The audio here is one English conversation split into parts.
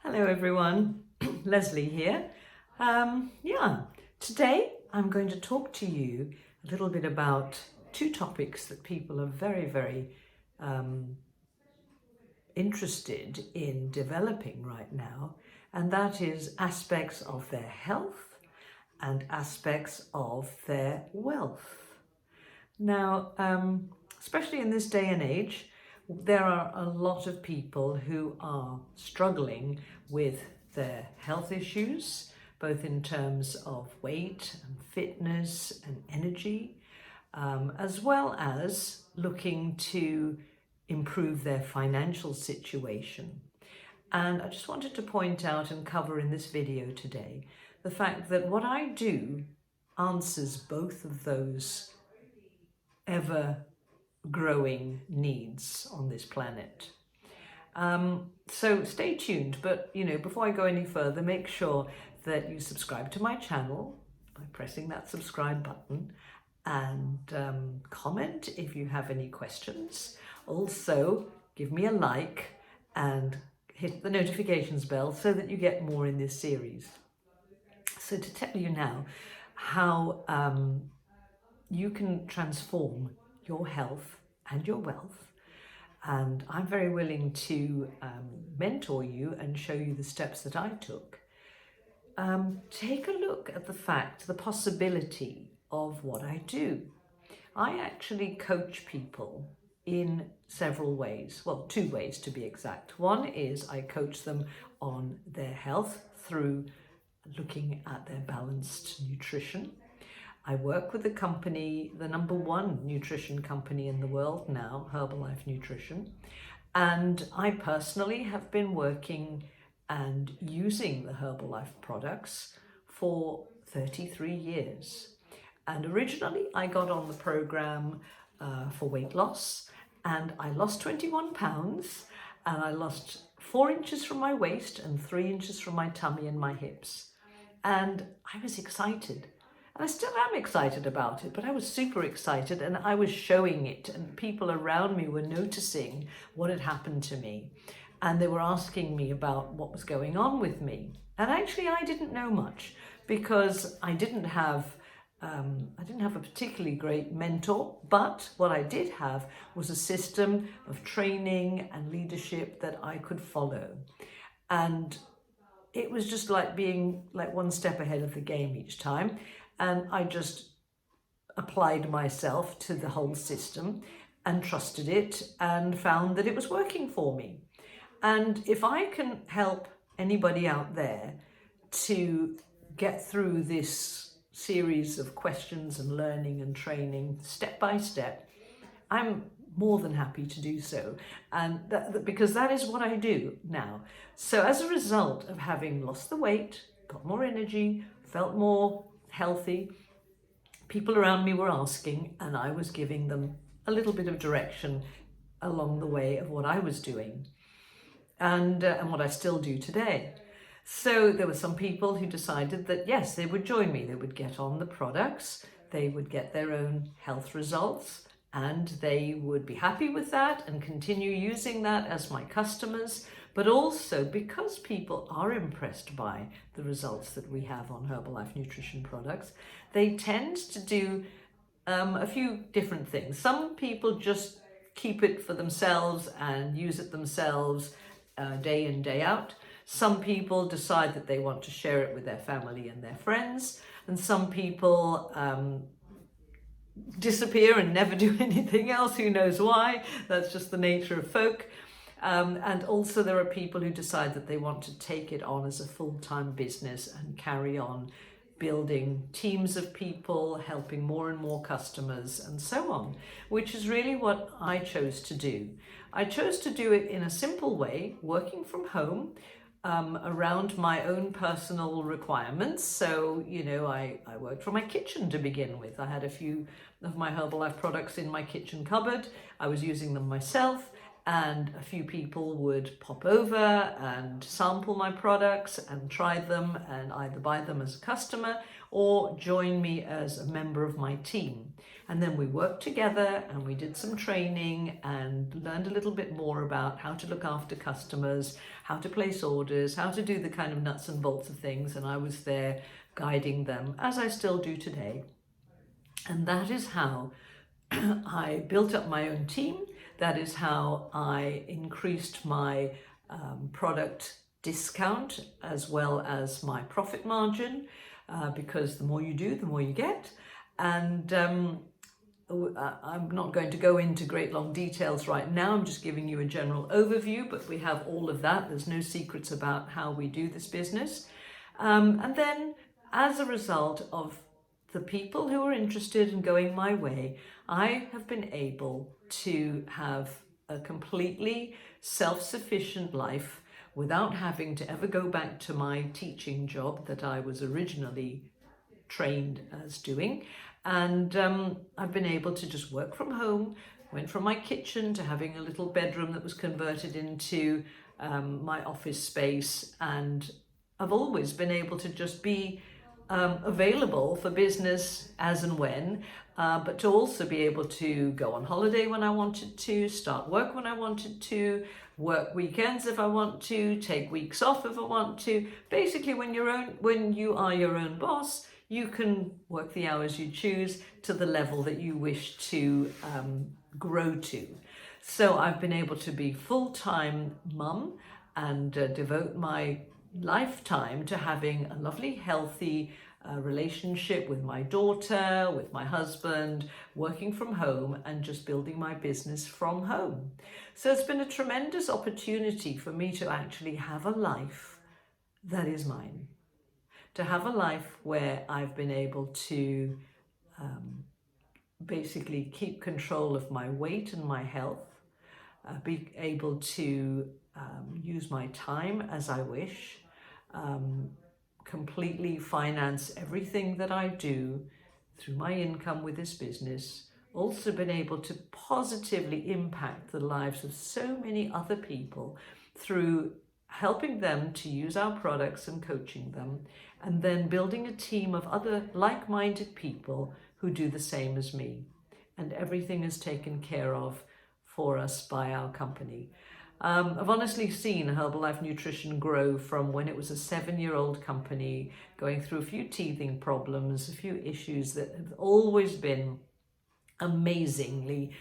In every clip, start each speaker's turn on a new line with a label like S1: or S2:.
S1: Hello everyone, Leslie here. Today I'm going to talk to you a little bit about two topics that people are very interested in developing right now, and that is aspects of their health and aspects of their wealth. Now, especially in this day and age, there are a lot of people who are struggling with their health issues, both in terms of weight and fitness and energy, as well as looking to improve their financial situation. And I just wanted to point out and cover in this video today the fact that what I do answers both of those ever-growing needs on this planet. So stay tuned, but before I go any further, make sure that you subscribe to my channel by pressing that subscribe button, and comment if you have any questions. Also, give me a like and hit the notifications bell so that you get more in this series. So to tell you now how you can transform your health and your wealth, and I'm very willing to mentor you and show you the steps that I took. Take a look at the possibility of what I do. I actually coach people in several ways, well, 2 ways to be exact. One is I coach them on their health through looking at their balanced nutrition. I work with a company, the #1 nutrition company in the world now, Herbalife Nutrition, and I personally have been working and using the Herbalife products for 33 years. And originally I got on the program for weight loss, and I lost 21 pounds, and I lost 4 inches from my waist and 3 inches from my tummy and my hips. And I was excited. And I still am excited about it, but I was super excited, and I was showing it, and people around me were noticing what had happened to me. And they were asking me about what was going on with me. And actually I didn't know much, because I didn't have a particularly great mentor, but what I did have was a system of training and leadership that I could follow. And it was just like being like one step ahead of the game each time. And I just applied myself to the whole system and trusted it and found that it was working for me. And if I can help anybody out there to get through this series of questions and learning and training step by step, I'm more than happy to do so. And because that is what I do now. So as a result of having lost the weight, got more energy, felt more healthy, people around me were asking, and I was giving them a little bit of direction along the way of what I was doing, and what I still do today. So there were some people who decided that yes, they would join me, they would get on the products, they would get their own health results, and they would be happy with that and continue using that as my customers. But also, because people are impressed by the results that we have on Herbalife Nutrition products, they tend to do a few different things. Some people just keep it for themselves and use it themselves day in, day out. Some people decide that they want to share it with their family and their friends. And some people disappear and never do anything else. Who knows why? That's just the nature of folk. And also there are people who decide that they want to take it on as a full-time business and carry on building teams of people, helping more and more customers, and so on, which is really what I chose to do. I chose to do it in a simple way, working from home, around my own personal requirements. So, I worked from my kitchen to begin with. I had a few of my Herbalife products in my kitchen cupboard. I was using them myself, and a few people would pop over and sample my products and try them and either buy them as a customer or join me as a member of my team. And then we worked together and we did some training and learned a little bit more about how to look after customers, how to place orders, how to do the kind of nuts and bolts of things. And I was there guiding them, as I still do today. And that is how I built up my own team. That is how I increased my product discount as well as my profit margin, because the more you do, the more you get. And I'm not going to go into great long details right now. I'm just giving you a general overview, but we have all of that. There's no secrets about how we do this business. And then as a result of the people who are interested in going my way, I have been able to have a completely self-sufficient life without having to ever go back to my teaching job that I was originally trained as doing. And I've been able to just work from home, went from my kitchen to having a little bedroom that was converted into my office space. And I've always been able to just be available for business as and when, but to also be able to go on holiday when I wanted to, start work when I wanted to, work weekends if I want to, take weeks off if I want to. Basically, when you are your own boss, you can work the hours you choose to the level that you wish to grow to. So I've been able to be full-time mum and devote my lifetime to having a lovely, healthy relationship with my daughter, with my husband, working from home and just building my business from home. So it's been a tremendous opportunity for me to actually have a life that is mine. To have a life where I've been able to basically keep control of my weight and my health, be able to use my time as I wish, completely finance everything that I do through my income with this business, also been able to positively impact the lives of so many other people through helping them to use our products and coaching them, and then building a team of other like-minded people who do the same as me. And everything is taken care of for us by our company. I've honestly seen Herbalife Nutrition grow from when it was a 7-year-old company, going through a few teething problems, a few issues that have always been amazingly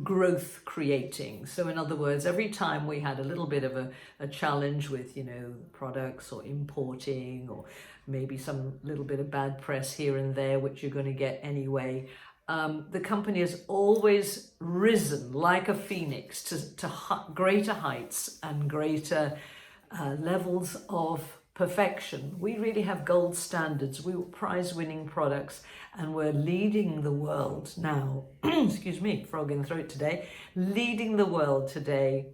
S1: growth creating. So in other words, every time we had a little bit of a challenge with, products or importing or maybe some little bit of bad press here and there, which you're going to get anyway, the company has always risen like a phoenix to greater heights and greater levels of perfection. We really have gold standards. We were prize-winning products, and we're leading the world now. Excuse me, frog in the throat today. Leading the world today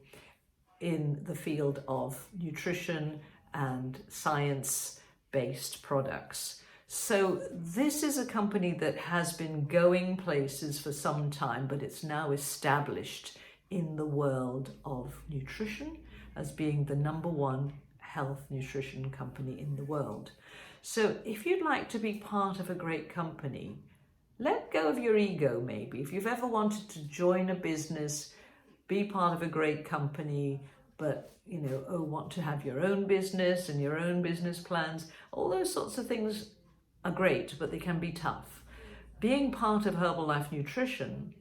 S1: in the field of nutrition and science-based products. So this is a company that has been going places for some time, but it's now established in the world of nutrition as being the #1 health nutrition company in the world. So if you'd like to be part of a great company, let go of your ego maybe. If you've ever wanted to join a business, be part of a great company, but want to have your own business and your own business plans, all those sorts of things are great, but they can be tough. Being part of Herbalife Nutrition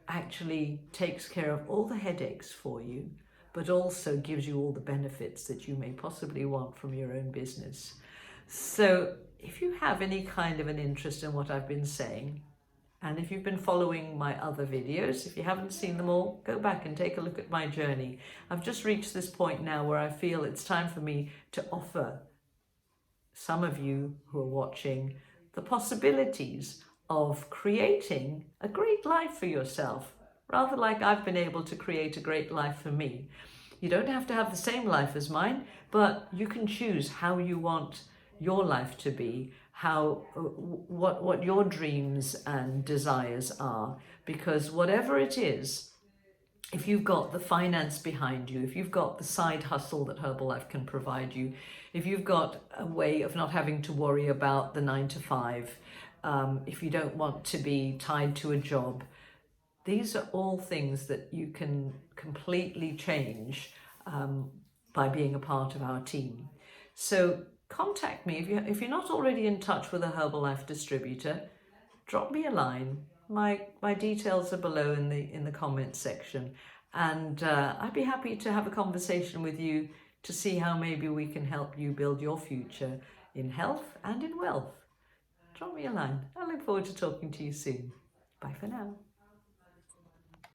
S1: actually takes care of all the headaches for you, but also gives you all the benefits that you may possibly want from your own business. So if you have any kind of an interest in what I've been saying, and if you've been following my other videos, if you haven't seen them all, go back and take a look at my journey. I've just reached this point now where I feel it's time for me to offer some of you who are watching the possibilities of creating a great life for yourself, rather like I've been able to create a great life for me. You don't have to have the same life as mine, but you can choose how you want your life to be, what your dreams and desires are, because whatever it is, if you've got the finance behind you, if you've got the side hustle that Herbalife can provide you, if you've got a way of not having to worry about the 9 to 5, if you don't want to be tied to a job. These are all things that you can completely change by being a part of our team. So contact me if you're not already in touch with a Herbalife distributor. Drop me a line. My details are below in the comments section, and I'd be happy to have a conversation with you to see how maybe we can help you build your future in health and in wealth. Drop me a line. I look forward to talking to you soon. Bye for now.